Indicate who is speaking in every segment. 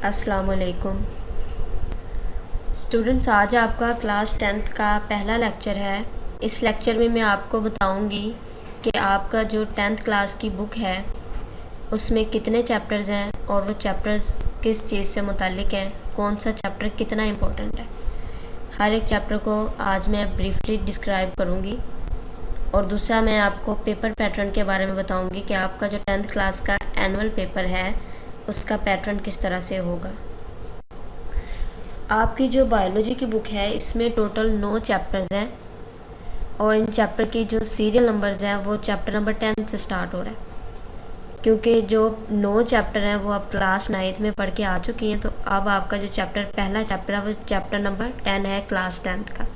Speaker 1: अस्सलाम वालेकुम स्टूडेंट्स। आज आपका क्लास 10th का पहला लेक्चर है। इस लेक्चर में मैं आपको बताऊंगी कि आपका जो 10th क्लास की बुक है उसमें कितने चैप्टर्स हैं और वो चैप्टर्स किस चीज़ से मुतालिक हैं, कौन सा चैप्टर कितना इम्पोर्टेंट है। हर एक चैप्टर को आज मैं ब्रीफली डिस्क्राइब करूँगी और दूसरा मैं आपको पेपर पैटर्न के बारे में बताऊँगी कि आपका जो 10th क्लास का एनुअल पेपर है उसका पैटर्न किस तरह से होगा। आपकी जो बायोलॉजी की बुक है इसमें टोटल 9 चैप्टर्स हैं और इन चैप्टर की जो सीरियल नंबर्स हैं वो चैप्टर नंबर 10 से स्टार्ट हो रहा है। क्योंकि जो 9 चैप्टर हैं वो आप क्लास 9th में पढ़ के आ चुकी हैं, तो अब आपका जो पहला चैप्टर है वो चैप्टर नंबर 10 है क्लास 10th का।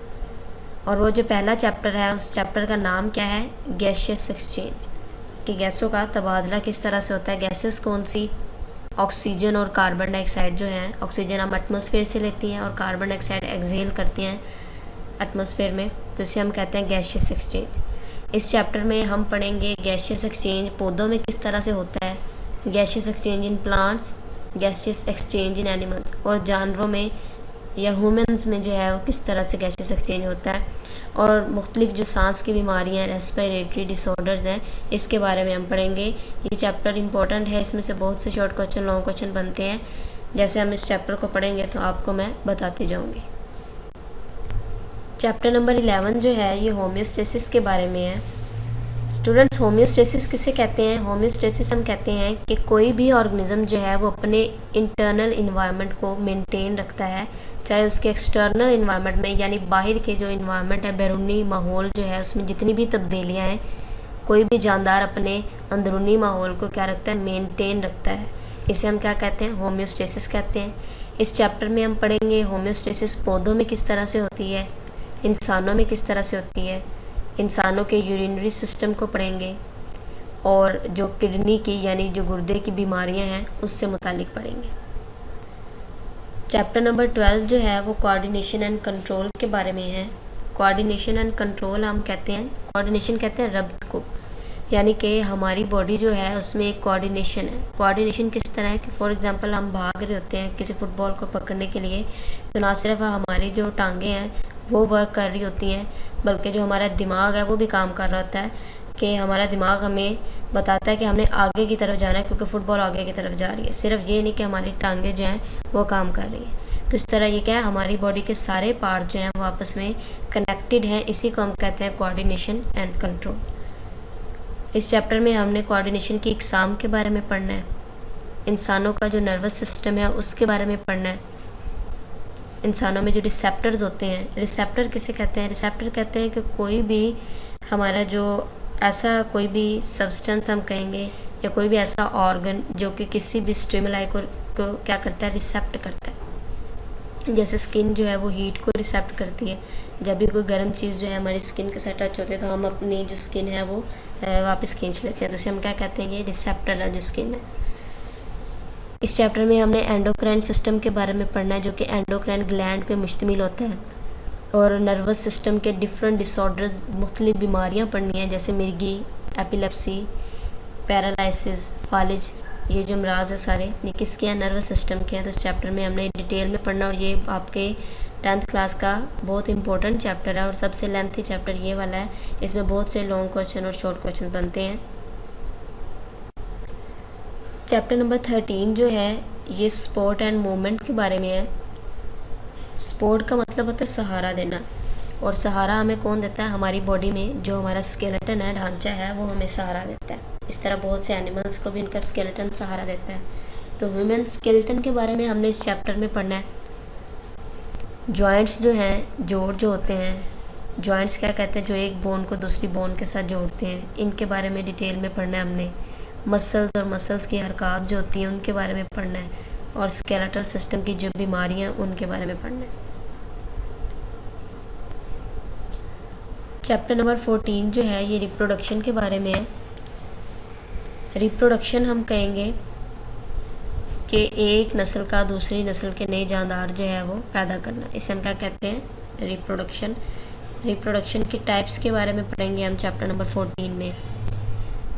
Speaker 1: और वो जो पहला चैप्टर है उस चैप्टर का नाम क्या है, गैसियस एक्सचेंज, कि गैसों का तबादला किस तरह से होता है। गैसेस कौन सी, ऑक्सीजन और कार्बन डाइऑक्साइड जो हैं, ऑक्सीजन हम एटमॉस्फेयर से लेती हैं और कार्बन डाइऑक्साइड एक्सहेल करती हैं एटमॉस्फेयर में, तो इसे हम कहते हैं गैसियस एक्सचेंज। इस चैप्टर में हम पढ़ेंगे गैसियस एक्सचेंज पौधों में किस तरह से होता है, gaseous exchange in plants, gaseous exchange in animals, और जानवरों में या ह्यूमंस में जो है वो किस तरह से गैसियस एक्सचेंज होता है। और मुख्तलिफ जो सांस की बीमारियाँ रेस्पिरेटरी डिसऑर्डर्स हैं इसके बारे में हम पढ़ेंगे। ये चैप्टर इंपॉर्टेंट है, इसमें से बहुत से शॉर्ट क्वेश्चन लॉन्ग क्वेश्चन बनते हैं। जैसे हम इस चैप्टर को पढ़ेंगे तो आपको मैं बताती जाऊँगी। चैप्टर नंबर 11 जो है ये होम्योस्टेसिस के बारे में है। स्टूडेंट्स, होम्योस्टेसिस किसे कहते हैं? होम्योस्टेसिस हम कहते हैं कि कोई भी ऑर्गेनिज्म जो है वो अपने इंटरनल इन्वायरमेंट को मेंटेन रखता है, चाहे उसके एक्सटर्नल इन्वायरमेंट में यानी बाहर के जो इन्वायरमेंट है, बैरूनी माहौल जो है उसमें जितनी भी तब्दीलियाँ हैं, कोई भी जानदार अपने अंदरूनी माहौल को क्या रखता है, मेंटेन रखता है। इसे हम क्या कहते हैं, होम्योस्टेसिस कहते हैं। इस चैप्टर में हम पढ़ेंगे होम्योस्टेसिस पौधों में किस तरह से होती है, इंसानों में किस तरह से होती है, इंसानों के यूरिनरी सिस्टम को पढ़ेंगे और जो किडनी की यानी जो गुर्दे की बीमारियां हैं उससे मुतालिक पढ़ेंगे। चैप्टर नंबर 12 जो है वो कोऑर्डिनेशन एंड कंट्रोल के बारे में है। कोऑर्डिनेशन एंड कंट्रोल हम कहते हैं, कोऑर्डिनेशन कहते हैं रब्त को, यानी कि हमारी बॉडी जो है उसमें एक कोऑर्डिनेशन है। कोऑर्डिनेशन किस तरह है कि फॉर एग्जांपल हम भाग रहे होते हैं किसी फुटबॉल को पकड़ने के लिए, तो ना सिर्फ हमारी जो टांगें हैं वो वर्क कर रही होती हैं बल्कि जो हमारा दिमाग है वो भी काम कर रहा होता है कि हमारा दिमाग हमें बताता है कि हमने आगे की तरफ जाना है क्योंकि फ़ुटबॉल आगे की तरफ जा रही है। सिर्फ ये नहीं कि हमारी टांगें जो हैं वो काम कर रही हैं। तो इस तरह ये क्या है, हमारी बॉडी के सारे पार्ट जो हैं वो आपस में कनेक्टेड हैं। इसी को हम कहते हैं कोऑर्डिनेशन एंड कंट्रोल। इस चैप्टर में हमने कोऑर्डिनेशन की इकसाम के बारे में पढ़ना है, इंसानों का जो नर्वस सिस्टम है उसके बारे में पढ़ना है, इंसानों में जो रिसेप्टर्स होते हैं। रिसेप्टर किसे कहते हैं? रिसेप्टर कहते हैं कि कोई भी हमारा जो ऐसा कोई भी सब्सटेंस हम कहेंगे या कोई भी ऐसा ऑर्गन जो कि किसी भी स्टिमुलाई को क्या करता है, रिसेप्ट करता है। जैसे स्किन जो है वो हीट को रिसेप्ट करती है। जब भी कोई गर्म चीज़ जो है हमारी स्किन के साथ टच होती है तो हम अपनी जो स्किन है वो वापस खींच लेते हैं, तो उसे हम क्या कहते हैं, ये रिसेप्टर है जो स्किन है। इस चैप्टर में हमने एंडोक्राइन सिस्टम के बारे में पढ़ना है जो कि एंडोक्राइन ग्लैंड पे मुश्तमिल होता है, और नर्वस सिस्टम के डिफरेंट डिसऑर्डर्स, मुख्तलिफ बीमारियां पढ़नी है जैसे मिर्गी, एपिलेप्सी, पैरालिसिस, फालिज। ये जो अमराज है सारे ये किसके हैं, नर्वस सिस्टम के हैं। तो इस चैप्टर में हमने डिटेल में पढ़ना और ये आपके 10th क्लास का बहुत इंपॉर्टेंट चैप्टर है और सबसे लेंथी चैप्टर ये वाला है। इसमें बहुत से लॉन्ग क्वेश्चन और शॉर्ट क्वेश्चन बनते हैं। चैप्टर नंबर 13 जो है ये स्पोर्ट एंड मूवमेंट के बारे में है। स्पोर्ट का मतलब होता है सहारा देना, और सहारा हमें कौन देता है, हमारी बॉडी में जो हमारा स्केलेटन है, ढांचा है, वो हमें सहारा देता है। इस तरह बहुत से एनिमल्स को भी इनका स्केलेटन सहारा देता है। तो ह्यूमन स्केलेटन के बारे में हमने इस चैप्टर में पढ़ना है। जॉइंट्स जो हैं, जोड़ जो होते हैं, जॉइंट्स क्या कहते हैं, जो एक बोन को दूसरी बोन के साथ जोड़ते हैं, इनके बारे में डिटेल में पढ़ना है हमने। मसल्स और मसल्स की हरकत जो होती हैं उनके बारे में पढ़ना है, और स्केलेटल सिस्टम की जो बीमारियां उनके बारे में पढ़ना है। चैप्टर नंबर 14 जो है ये रिप्रोडक्शन के बारे में है। रिप्रोडक्शन हम कहेंगे कि एक नस्ल का दूसरी नस्ल के नए जानदार जो है वो पैदा करना, इसे हम क्या कहते हैं, रिप्रोडक्शन। रिप्रोडक्शन की टाइप्स के बारे में पढ़ेंगे हम चैप्टर नंबर 14 में।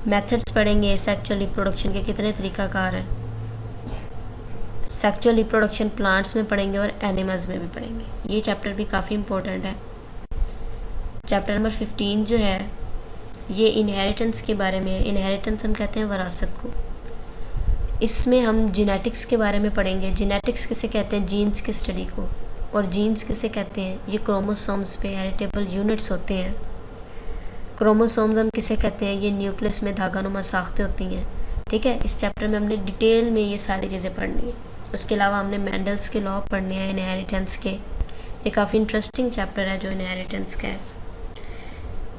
Speaker 1: मेथड्स पढ़ेंगे, सेक्सुअल रिप्रोडक्शन के कितने तरीक़ाकार हैं। सेक्सुअल रिप्रोडक्शन प्लांट्स में पढ़ेंगे और एनिमल्स में भी पढ़ेंगे। ये चैप्टर भी काफ़ी इम्पोर्टेंट है। चैप्टर नंबर 15 जो है ये इनहेरिटेंस के बारे में है। इनहेरिटेंस हम कहते हैं विरासत को। इसमें हम जेनेटिक्स के बारे में पढ़ेंगे। जेनेटिक्स किसे कहते हैं? जीन्स की स्टडी को। और जीन्स किसे कहते हैं? ये क्रोमोसोम्स पे हेरिटेबल यूनिट्स होते हैं। क्रोमोसोम्स हम किसे कहते हैं? ये न्यूक्लियस में धागानुमा साख्तें होती हैं। ठीक है, इस चैप्टर में हमने डिटेल में ये सारी चीज़ें पढ़नी है। उसके अलावा हमने मेंडल्स के लॉ पढ़ने हैं इनहेरिटेंस के। ये काफ़ी इंटरेस्टिंग चैप्टर है जो इनहेरिटेंस का है।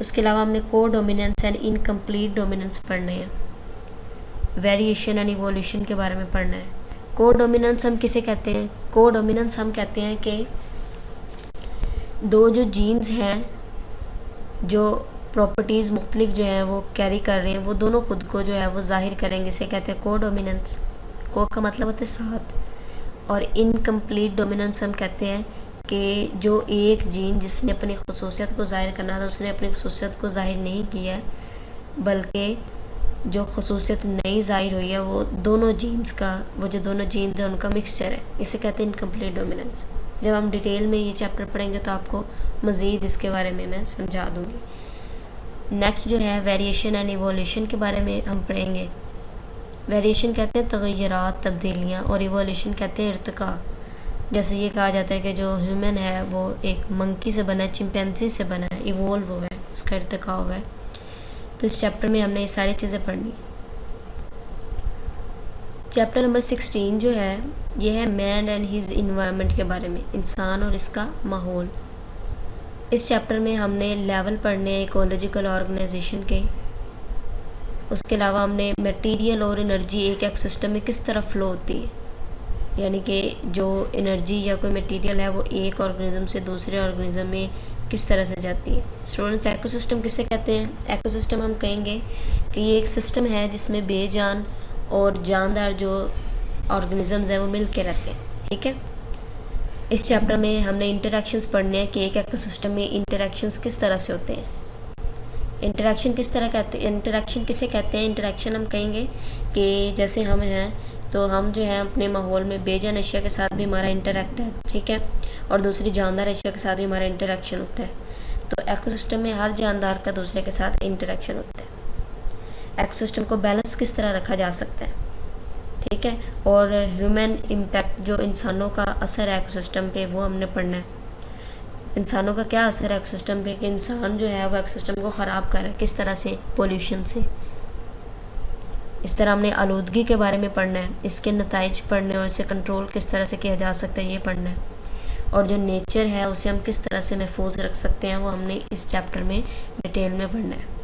Speaker 1: उसके अलावा हमने को डोमिनेंस एंड इनकम्प्लीट डोमिनेंस पढ़ने हैं। वेरिएशन एंड इवोल्यूशन के बारे में पढ़ना है। को डोमिनेंस हम किसे कहते हैं? को डोमिनेंस हम कहते हैं कि दो जो जीन्स हैं जो प्रॉपर्टीज़ मुख्तलिफ जो हैं वो कैरी कर रहे हैं, वो दोनों ख़ुद को जो है वो जाहिर करेंगे। इसे कहते हैं को डोमिनेंस। को का मतलब होता है साथ। और इनकम्प्लीट डोमिनेंस हम कहते हैं कि जो एक जीन जिसने अपनी खसूसियत को ज़ाहिर करना था उसने अपनी खसूसियत को ज़ाहिर नहीं किया है, बल्कि जो खसूसियत नई ज़ाहिर हुई है वो दोनों जीन्स का, वो जो दोनों जीन्स हैं उनका मिक्सचर है। इसे कहते हैं इनकम्प्लीट डोमिनेंस। जब हम डिटेल में ये चैप्टर पढ़ेंगे तो आपको मज़ीद इसके बारे में मैं समझा दूँगी। नेक्स्ट जो है वेरिएशन एंड इवोल्यूशन के बारे में हम पढ़ेंगे। वेरिएशन कहते हैं तग़य्युरात, तब्दीलियाँ, और इवोल्यूशन कहते हैं इर्तिका। जैसे ये कहा जाता है कि जो ह्यूमन है वो एक मंकी से बना है, चिंपैंजी से बना है, इवोल्व हुआ है, उसका इर्तिका हुआ है। तो इस चैप्टर में हमने ये सारी चीज़ें पढ़नी। चैप्टर नंबर 16 जो है ये है मैन एंड हिज इन्वायरमेंट के बारे में, इंसान और इसका माहौल। इस चैप्टर में हमने लेवल पढ़ने हैं इकोलॉजिकल ऑर्गेनाइजेशन के। उसके अलावा हमने मटेरियल और एनर्जी एक इकोसिस्टम में किस तरह फ़्लो होती है, यानी कि जो एनर्जी या कोई मटेरियल है वो एक ऑर्गेनिज्म से दूसरे ऑर्गेनिज्म में किस तरह से जाती है। स्टूडेंट्स, इकोसिस्टम किसे कहते हैं? इकोसिस्टम हम कहेंगे कि ये एक सिस्टम है जिसमें बेजान और जानदार जो ऑर्गेनिजम्स हैं वो मिल के रहते हैं। ठीक है, इस चैप्टर में हमने इंटरेक्शंस पढ़ने हैं कि एक इकोसिस्टम में इंटरेक्शंस किस तरह से होते हैं। इंटरेक्शन किस तरह कहते हैं? इंटरेक्शन किसे कहते हैं? इंटरेक्शन हम कहेंगे कि जैसे हम हैं तो हम जो है अपने माहौल में बेजान अशिया के साथ भी हमारा इंटरेक्ट है। ठीक है, और दूसरी जानदार अशिया के साथ भी हमारा इंटरेक्शन होता है। तो इकोसिस्टम में हर जानदार का दूसरे के साथ इंटरेक्शन होता है। इकोसिस्टम को बैलेंस किस तरह रखा जा सकता है। ठीक है, और ह्यूमन इम्पैक्ट, जो इंसानों का असर है इकोसिस्टम पे, वो हमने पढ़ना है। इंसानों का क्या असर है इकोसिस्टम पे, कि इंसान जो है वो इकोसिस्टम को ख़राब कर रहा है, किस तरह से? पोल्यूशन से। इस तरह हमने आलूदगी के बारे में पढ़ना है, इसके नताइज पढ़ने और इसे कंट्रोल किस तरह से किया जा सकता है ये पढ़ना है। और जो नेचर है उसे हम किस तरह से महफूज रख सकते हैं वो हमने इस चैप्टर में डिटेल में पढ़ना है।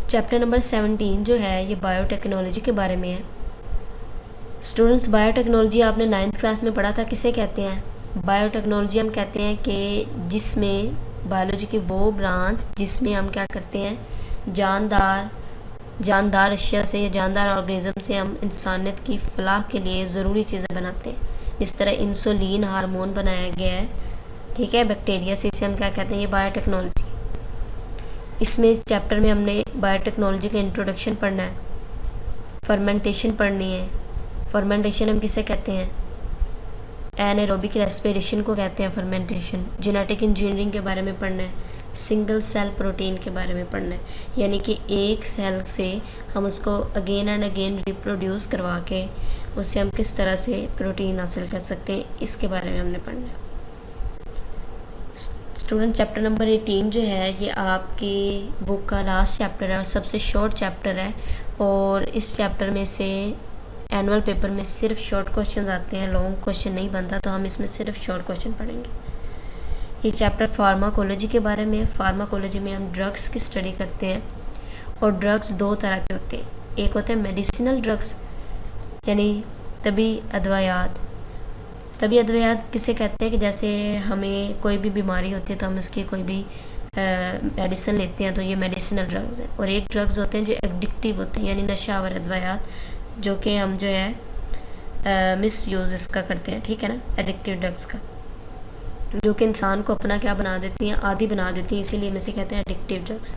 Speaker 1: चैप्टर नंबर 17 जो है ये बायोटेक्नोलॉजी के बारे में है। स्टूडेंट्स, बायोटेक्नोलॉजी आपने 9th क्लास में पढ़ा था, किसे कहते हैं? बायोटेक्नोलॉजी हम कहते हैं कि जिसमें बायोलॉजी की वो ब्रांच जिसमें हम क्या करते हैं, जानदार अशिया से या जानदार ऑर्गेनिज्म से हम इंसानियत की फलाह के लिए ज़रूरी चीज़ें बनाते हैं। जिस तरह इंसुलिन हार्मोन बनाया गया है, ठीक है, बैक्टीरिया से, इसे हम क्या कहते हैं? ये बायोटेक्नोलॉजी। इसमें चैप्टर में हमने बायोटेक्नोलॉजी का इंट्रोडक्शन पढ़ना है, फर्मेंटेशन पढ़नी है। फर्मेंटेशन हम किसे कहते हैं? एनारोबिक रेस्पिरेशन को कहते हैं फर्मेंटेशन। जेनेटिक इंजीनियरिंग के बारे में पढ़ना है। सिंगल सेल प्रोटीन के बारे में पढ़ना है, यानी कि एक सेल से हम उसको अगेन एंड अगेन रिप्रोड्यूस करवा के उससे हम किस तरह से प्रोटीन हासिल कर सकते हैं, इसके बारे में हमने पढ़ना है। स्टूडेंट, चैप्टर नंबर 18 जो है ये आपकी बुक का लास्ट चैप्टर है और सबसे शॉर्ट चैप्टर है। और इस चैप्टर में से एनुअल पेपर में सिर्फ शॉर्ट क्वेश्चन आते हैं, लॉन्ग क्वेश्चन नहीं बनता, तो हम इसमें सिर्फ शॉर्ट क्वेश्चन पढ़ेंगे। ये चैप्टर फार्माकोलॉजी के बारे में है। फार्माकोलॉजी में हम ड्रग्स की स्टडी करते हैं और ड्रग्स दो तरह के होते हैं। एक होते हैं मेडिसिनल ड्रग्स, यानी तबी अदवायात। तबी अदवायात किसे कहते हैं? कि जैसे हमें कोई भी बीमारी होती है तो हम उसकी कोई भी मेडिसिन लेते हैं, तो ये मेडिसिनल ड्रग्स हैं। और एक ड्रग्स होते हैं जो एडिक्टिव होते हैं, यानी नशावर अदवायात, जो कि हम जो है मिस यूज़ इसका करते हैं। ठीक है ना, एडिक्टिव ड्रग्स का, जो कि इंसान को अपना क्या बना देती हैं, आदी बना देती हैं, इसीलिए हम इसे कहते हैं एडिक्टिव ड्रग्स।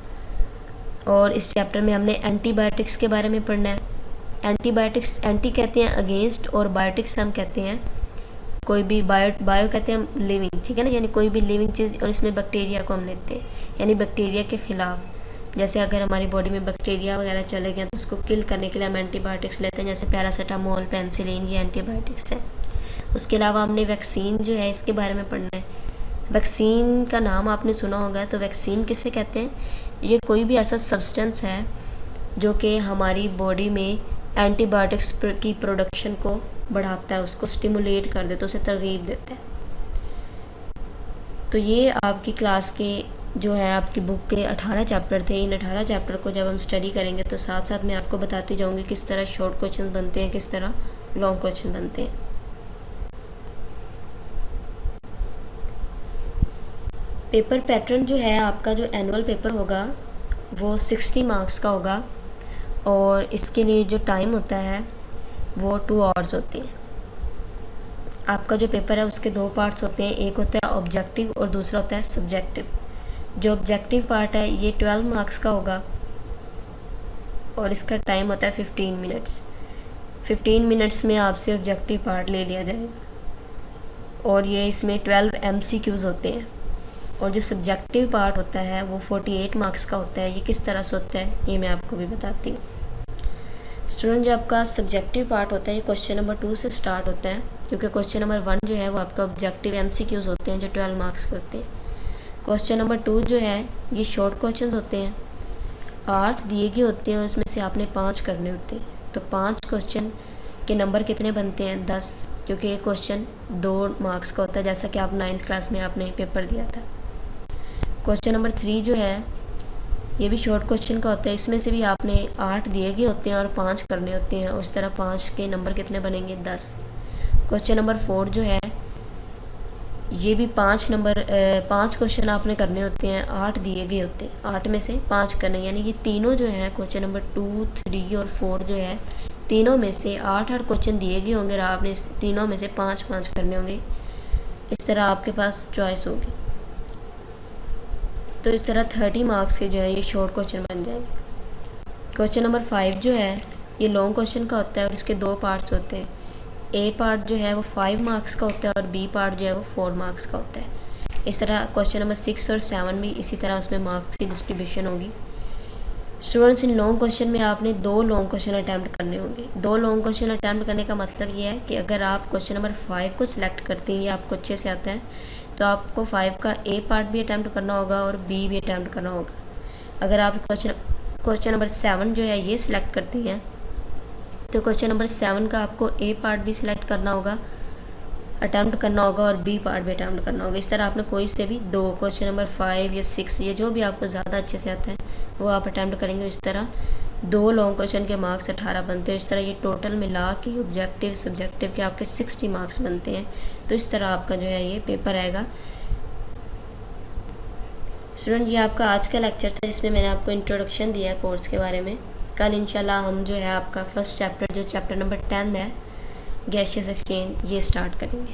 Speaker 1: और इस चैप्टर में हमने एंटीबायोटिक्स के बारे में पढ़ना है। एंटीबायोटिक्स, एंटी कहते हैं अगेंस्ट, और बायोटिक्स हम कहते हैं कोई भी बायो कहते हैं हम लिविंग, ठीक है ना, यानी कोई भी लिविंग चीज़, और इसमें बैक्टीरिया को हम लेते हैं, यानी बैक्टीरिया के ख़िलाफ़। जैसे अगर हमारी बॉडी में बैक्टीरिया वगैरह चले गए तो उसको किल करने के लिए हम एंटीबायोटिक्स लेते हैं, जैसे पैरासीटामोल, पेनिसिलिन, ये एंटीबायोटिक्स है। उसके अलावा हमने वैक्सीन जो है इसके बारे में पढ़ना है। वैक्सीन का नाम आपने सुना होगा, तो वैक्सीन किसे कहते हैं? ये कोई भी ऐसा सब्सटेंस है जो कि हमारी बॉडी में एंटीबायोटिक्स की प्रोडक्शन को बढ़ाता है, उसको स्टिमुलेट कर देता है, उसे तरगीब देता है। तो ये आपकी क्लास के जो है आपकी बुक के 18 चैप्टर थे। इन 18 चैप्टर को जब हम स्टडी करेंगे तो साथ साथ मैं आपको बताती जाऊंगी किस तरह शॉर्ट क्वेश्चन बनते हैं, किस तरह लॉन्ग क्वेश्चन बनते हैं। पेपर पैटर्न जो है आपका, जो एनुअल पेपर होगा वो 60 मार्क्स का होगा, और इसके लिए जो टाइम होता है वो 2 आवर्स होती है। आपका जो पेपर है उसके 2 पार्ट्स होते हैं, एक होता है ऑब्जेक्टिव और दूसरा होता है सब्जेक्टिव। जो ऑब्जेक्टिव पार्ट है ये 12 मार्क्स का होगा, और इसका टाइम होता है 15 मिनट्स। 15 मिनट्स में आपसे ऑब्जेक्टिव पार्ट ले लिया जाएगा, और ये इसमें 12 MCQs होते हैं। और जो सब्जेक्टिव पार्ट होता है वो 48 मार्क्स का होता है। ये किस तरह से होता है ये मैं आपको भी बताती हूँ। स्टूडेंट, जो आपका सब्जेक्टिव पार्ट होता है ये क्वेश्चन नंबर 2 से स्टार्ट होता है, क्योंकि क्वेश्चन नंबर 1 जो है वो आपका ऑब्जेक्टिव MCQs होते हैं जो 12 मार्क्स के होते हैं। क्वेश्चन नंबर 2 जो है ये शॉर्ट क्वेश्चन होते हैं, 8 दिए गए होते हैं और उसमें से आपने 5 करने होते हैं। तो 5 क्वेश्चन के नंबर कितने बनते हैं? 10, क्योंकि ये क्वेश्चन 2 मार्क्स का होता है, जैसा कि आप 9th क्लास में आपने पेपर दिया था। क्वेश्चन नंबर 3 जो है ये भी शॉर्ट क्वेश्चन का होता है, इसमें से भी आपने 8 दिए गए होते हैं और 5 करने होते हैं, उस तरह 5 के नंबर कितने बनेंगे? 10। क्वेश्चन नंबर 4 जो है ये भी 5 क्वेश्चन आपने करने होते हैं, 8 दिए गए होते हैं, 8 में से 5 करने, यानी ये तीनों जो है क्वेश्चन नंबर 2, 3 और 4 जो है तीनों में से 8 क्वेश्चन दिए गए होंगे और आपने इस तीनों में से 5 करने होंगे। इस तरह आपके पास चॉइस होगी। तो इस तरह 30 मार्क्स के जो है ये शॉर्ट क्वेश्चन बन जाएंगे। क्वेश्चन नंबर 5 जो है ये लॉन्ग क्वेश्चन का होता है और इसके 2 पार्ट्स होते हैं। ए पार्ट जो है वो 5 मार्क्स का होता है और बी पार्ट जो है वो 4 मार्क्स का होता है। इस तरह क्वेश्चन नंबर 6 और 7 भी इसी तरह उसमें मार्क्स की डिस्ट्रीब्यूशन होगी। स्टूडेंट्स, इन लॉन्ग क्वेश्चन में आपने 2 लॉन्ग क्वेश्चन अटैम्प्ट करने होंगे। 2 लॉन्ग क्वेश्चन अटैम्प्ट करने का मतलब ये है कि अगर आप क्वेश्चन नंबर 5 को सिलेक्ट करते हैं, ये आपको अच्छे से आता है, तो आपको 5 का ए पार्ट भी अटैम्प्ट करना होगा और बी भी अटैम्प्ट करना होगा। अगर आप क्वेश्चन नंबर 7 जो है ये सिलेक्ट करते हैं तो क्वेश्चन नंबर 7 का आपको ए पार्ट भी सिलेक्ट करना होगा, अटैम्प्ट करना होगा, और बी पार्ट भी अटैम्प्ट करना होगा। इस तरह आपने कोई से भी 2 क्वेश्चन नंबर 5 या 6 या जो भी आपको ज़्यादा अच्छे से आता है वो आप अटैम्प्ट करेंगे। इस तरह 2 लॉन्ग क्वेश्चन के मार्क्स 18 बनते हैं। इस तरह ये टोटल मिला के ऑब्जेक्टिव सब्जेक्टिव के आपके 60 मार्क्स बनते हैं। तो इस तरह आपका जो है ये पेपर आएगा। स्टूडेंट, ये आपका आज का लेक्चर था जिसमें मैंने आपको इंट्रोडक्शन दिया है कोर्स के बारे में। कल इंशाल्लाह हम जो है आपका फर्स्ट चैप्टर जो चैप्टर नंबर 10 है, गैसियस एक्सचेंज, ये स्टार्ट करेंगे।